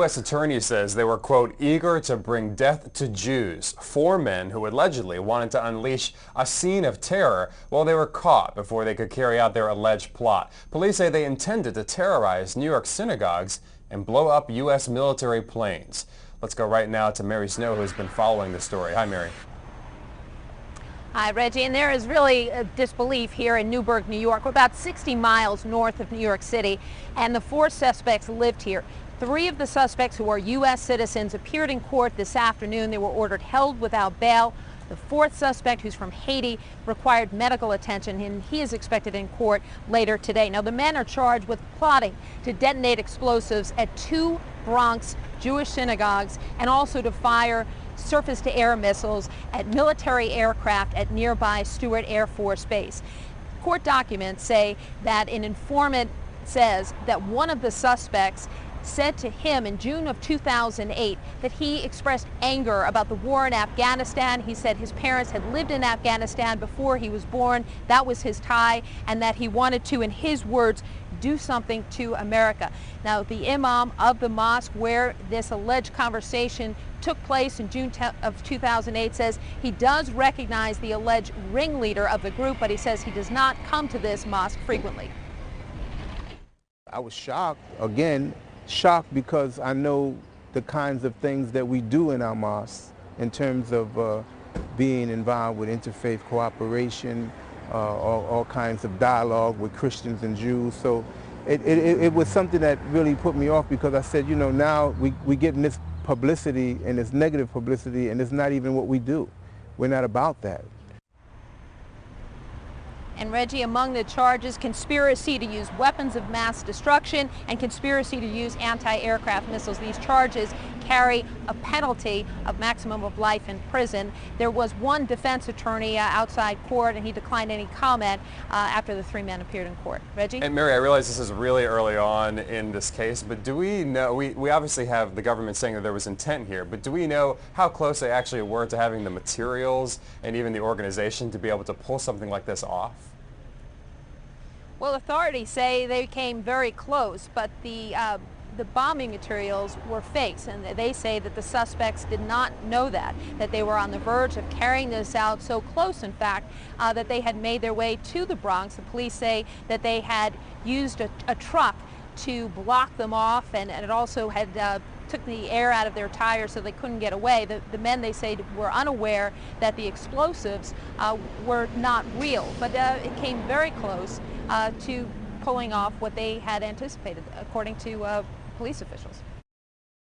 U.S. attorney says they were, quote, eager to bring death to Jews. 4 men who allegedly wanted to unleash a scene of terror while they were caught before they could carry out their alleged plot. Police say they intended to terrorize New York synagogues and blow up U.S. military planes. Let's go right now to Mary Snow, who's been following the story. Hi, Mary. Hi, Reggie. And there is really a disbelief here in Newburgh, New York. We're about 60 miles north of New York City, and the 4 suspects lived here. 3 of the suspects, who are U.S. citizens, appeared in court this afternoon. They were ordered held without bail. The 4th suspect, who's from Haiti, required medical attention, and he is expected in court later today. Now, the men are charged with plotting to detonate explosives at 2 Bronx Jewish synagogues and also to fire surface-to-air missiles at military aircraft at nearby Stewart Air Force Base. Court documents say that an informant says that one of the suspects said to him in June of 2008 that he expressed anger about the war in Afghanistan. He said his parents had lived in Afghanistan before he was born. That was his tie, and that he wanted to, in his words, do something to America. Now, the imam of the mosque where this alleged conversation took place in June of 2008 says he does recognize the alleged ringleader of the group, but he says he does not come to this mosque frequently. I was shocked, again, shocked because I know the kinds of things that we do in our mosques in terms of being involved with interfaith cooperation, all kinds of dialogue with Christians and Jews. So it was something that really put me off, because I said, you know, now we getting this publicity and this negative publicity, and it's not even what we do. We're not about that. And Reggie, among the charges, conspiracy to use weapons of mass destruction and conspiracy to use anti-aircraft missiles. These charges carry a penalty of maximum of life in prison. There was one defense attorney outside court, and he declined any comment after the 3 men appeared in court. Reggie? And Mary, I realize this is really early on in this case, but do we know, we obviously have the government saying that there was intent here, but do we know how close they actually were to having the materials and even the organization to be able to pull something like this off? Well, authorities say they came very close, but the bombing materials were fakes, and they say that the suspects did not know that they were on the verge of carrying this out, so close, in fact, that they had made their way to the Bronx. The police say that they had used a truck to block them off, and it also had took the air out of their tires so they couldn't get away. The men, they say, were unaware that the explosives were not real, but it came very close to pulling off what they had anticipated, according to police officials.